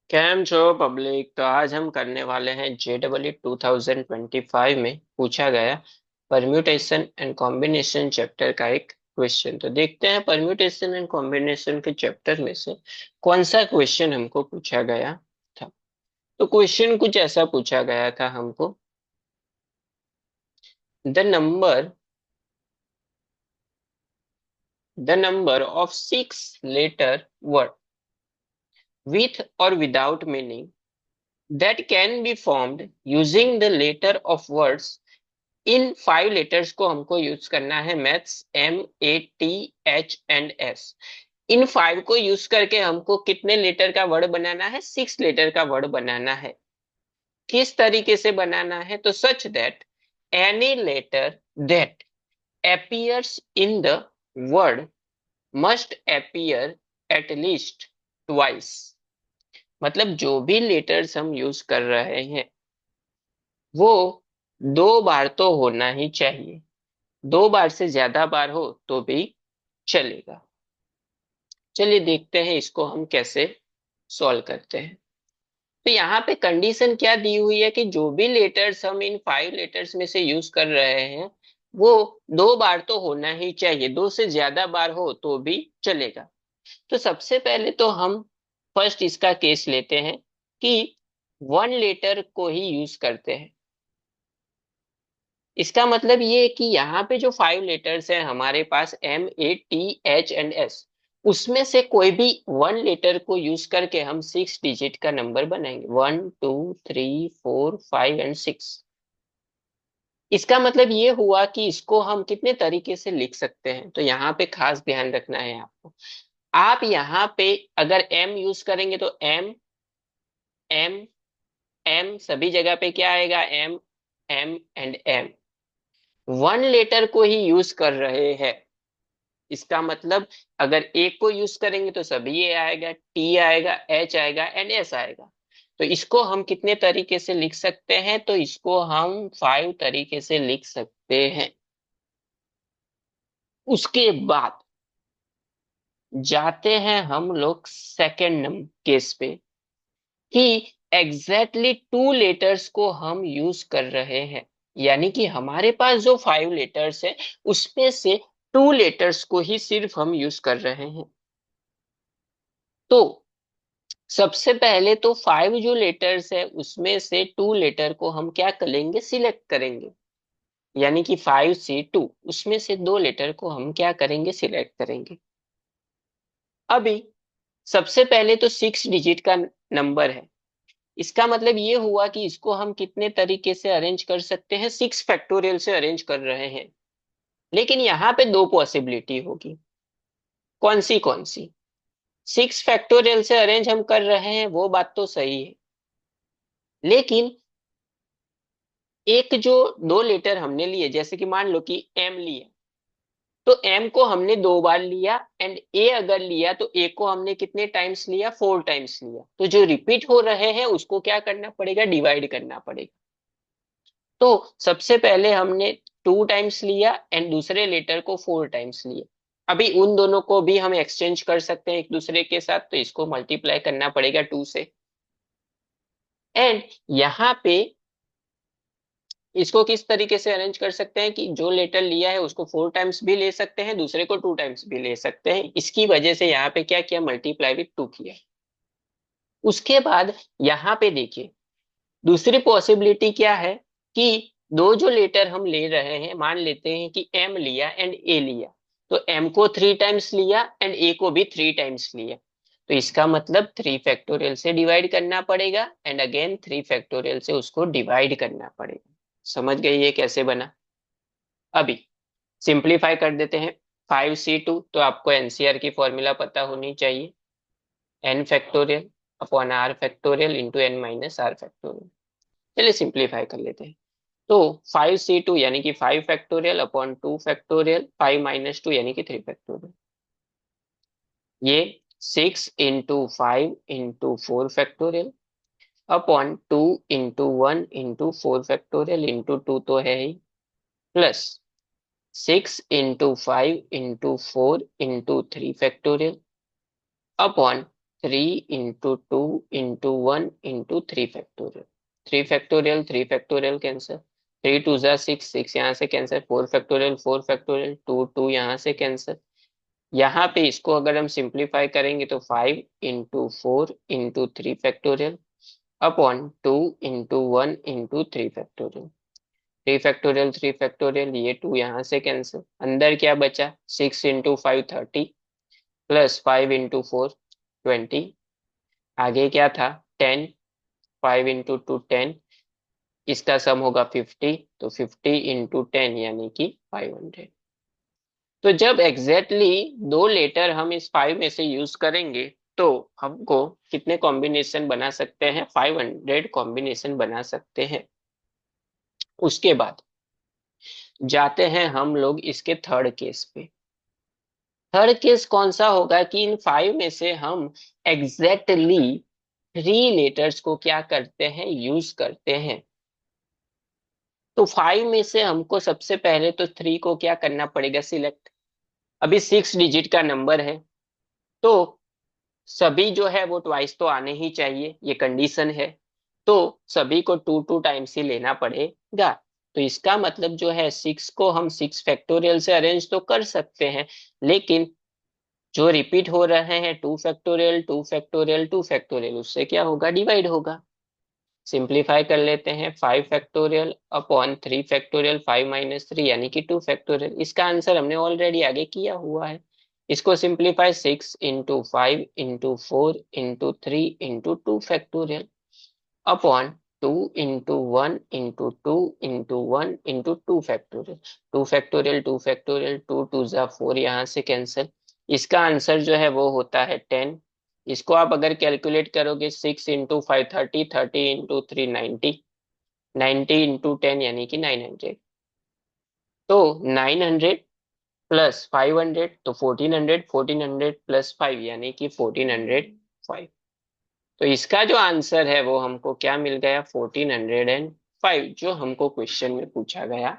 Cam जो public, तो आज हम करने वाले हैं JEE 2025 में पूछा गया परम्यूटेशन एंड कॉम्बिनेशन चैप्टर का एक क्वेश्चन। तो देखते हैं परम्यूटेशन एंड कॉम्बिनेशन के चैप्टर में से कौन सा क्वेश्चन हमको पूछा गया था। तो क्वेश्चन कुछ ऐसा पूछा गया था हमको। The number the number of 6 letter word with or without meaning that can be formed using the letter of words। In 5 letters को हमको यूज करना है। Maths MATH&S। इन 5 को यूज करके हमको कितने लेटर का वर्ड बनाना है? 6 लेटर का वर्ड बनाना है। किस तरीके से बनाना है? तो such that any letter that appears in the word must appear at least twice। मतलब जो भी लेटर्स हम यूज कर रहे हैं वो 2 बार तो होना ही चाहिए। 2 बार से ज्यादा बार हो तो भी चलेगा। चलिए देखते हैं इसको हम कैसे सॉल्व करते हैं। तो यहाँ पे कंडीशन क्या दी हुई है कि जो भी लेटर्स हम इन 5 लेटर्स में से यूज कर रहे हैं वो 2 बार तो होना ही चाहिए। 2 से ज्यादा बार हो तो भी चलेगा। तो सबसे पहले तो हम फर्स्ट इसका केस लेते हैं कि 1 लेटर को ही यूज करते हैं। इसका मतलब ये है कि यहाँ पे जो 5 लेटर्स हैं हमारे पास MATH&S, उसमें से कोई भी 1 लेटर को यूज करके हम 6 डिजिट का नंबर बनाएंगे। 1 2 3 4 5 एंड 6। इसका मतलब ये हुआ कि इसको हम कितने तरीके से लिख सकते हैं। तो यहाँ पे खास ध्यान रखना है आपको। आप यहाँ पे अगर M यूज करेंगे तो M M सभी जगह पे क्या आएगा? M M and M। 1 letter को ही यूज कर रहे हैं। इसका मतलब अगर एक को यूज करेंगे तो सभी ये आएगा, T आएगा, H आएगा एंड S आएगा। तो इसको हम कितने तरीके से लिख सकते हैं? तो इसको हम 5 तरीके से लिख सकते हैं। उसके बाद जाते हैं हम लोग सेकेंड केस पे कि एग्जैक्टली 2 लेटर्स को हम यूज कर रहे हैं। यानी कि हमारे पास जो 5 लेटर्स है उसमें से 2 लेटर्स को ही सिर्फ हम यूज कर रहे हैं। तो सबसे पहले तो 5 जो लेटर्स है उसमें से 2 लेटर को हम क्या करेंगे? सिलेक्ट करेंगे। यानी कि 5C2 उसमें से 2 लेटर को हम क्या करेंगे? सिलेक्ट करेंगे। अभी सबसे पहले तो 6 डिजिट का नंबर है। इसका मतलब ये हुआ कि इसको हम कितने तरीके से अरेंज कर सकते हैं? 6 फैक्टोरियल से अरेंज कर रहे हैं। लेकिन यहाँ पे 2 पॉसिबिलिटी होगी। कौन सी? 6 फैक्टोरियल से अरेंज हम कर रहे हैं वो बात तो सही है। लेकिन एक जो 2 लेटर हमने लिए, जैसे कि मान लो कि M लिया, तो M को हमने 2 बार लिया एंड A अगर लिया तो A को हमने कितने टाइम्स लिया? 4 टाइम्स लिया। तो जो रिपीट हो रहे हैं उसको क्या करना पड़ेगा? डिवाइड करना पड़ेगा। तो सबसे पहले हमने 2 टाइम्स लिया एंड दूसरे लेटर को 4 टाइम्स लिया। अभी उन दोनों को भी हम एक्सचेंज कर सकते हैं एक दूसरे के साथ। तो इसको मल्टीप्लाई करना पड़ेगा 2 से। एंड यहाँ पे इसको किस तरीके से अरेंज कर सकते हैं कि जो लेटर लिया है उसको 4 टाइम्स भी ले सकते हैं, दूसरे को 2 टाइम्स भी ले सकते हैं। इसकी वजह से यहाँ पे क्या किया? मल्टीप्लाई विथ 2 किया। उसके बाद यहाँ पे देखिए दूसरी पॉसिबिलिटी क्या है कि दो जो लेटर हम ले रहे हैं, मान लेते हैं कि M लिया एंड A लिया, तो M को 3 टाइम्स लिया एंड A को भी 3 टाइम्स लिया। तो इसका मतलब 3 फैक्टोरियल से डिवाइड करना पड़ेगा एंड अगेन 3 फैक्टोरियल से उसको डिवाइड करना पड़ेगा। समझ गए ये कैसे बना? अभी सिंप्लीफाई कर देते हैं। 5C2 तो आपको NCR की फॉर्मूला पता होनी चाहिए। N factorial upon R factorial into N-R factorial. चलिए सिंप्लीफाई कर लेते हैं। तो 5C2 यानी कि 5 फैक्टोरियल अपॉन 2 फैक्टोरियल, 5 - 2 यानी कि 3 फैक्टोरियल। ये 6 × 5 × 4 फैक्टोरियल अपॉन 2 × 1 × 4 फैक्टोरियल इंटू 2 तो है ही, plus 6 × 5 × 4 × 3 factorial upon 3 into 2 into 1 into 3 factorial. 3 factorial 3 factorial cancel, 3 2 जा 6, 6 यहाँ से कैंसर, 4 फैक्टोरियल 4 फैक्टोरियल, 2 2 यहाँ से कैंसर। यहाँ पे इसको अगर हम सिंप्लीफाई करेंगे तो 5 into 4 into 3 factorial upon 2 into 1 into 3 factorial. 3 factorial ये 2 यहाँ से कैंसिल, अंदर क्या बचा, 6 into 5 30 प्लस 5 into 4 20, आगे क्या था 10, 5 into 2 10, इसका सम होगा 50, तो 50 into 10 यानी कि 500। तो जब एग्जैक्टली दो लेटर हम इस 5 में से यूज करेंगे तो हमको कितने कॉम्बिनेशन बना सकते हैं, 500 कॉम्बिनेशन बना सकते हैं। उसके बाद जाते हैं हम लोग इसके थर्ड केस पे। थर्ड केस कौन सा होगा कि इन 5 में से हम एग्जैक्टली 3 लेटर्स को क्या करते हैं, यूज करते हैं। तो 5 में से हमको सबसे पहले तो 3 को क्या करना पड़ेगा, सिलेक्ट। अभी 6 डिजिट का नंबर है तो सभी जो है वो ट्वाइस तो आने ही चाहिए, ये कंडीशन है। तो सभी को 2 2 टाइम्स ही लेना पड़ेगा। तो इसका मतलब जो है 6 को हम 6 फैक्टोरियल से अरेंज तो कर सकते हैं, लेकिन जो रिपीट हो रहे हैं 2 फैक्टोरियल 2 फैक्टोरियल 2 फैक्टोरियल, उससे क्या होगा, डिवाइड होगा। सिंप्लीफाई कर लेते हैं, 5 फैक्टोरियल अपॉन 3 फैक्टोरियल, 5 - 3 यानी कि 2 फैक्टोरियल। इसका आंसर हमने ऑलरेडी आगे किया हुआ है। इसको simplify, 6 into 5 into 4 into 3 into 2 factorial upon 2 into 1 into 2 into 1 into 2 factorial. 2 factorial 2 factorial, 2 2 जा 4 यहाँ से कैंसिल। इसका आंसर जो है वो होता है 10। इसको आप अगर कैलकुलेट करोगे, 6 into 5 30, 30 into 3 90, 90 into 10 यानी कि 900। तो 900 प्लस 500 तो 1400, 1400 प्लस 5 यानी कि 1405। तो इसका जो आंसर है वो हमको क्या मिल गया, 1405, जो हमको क्वेश्चन में पूछा गया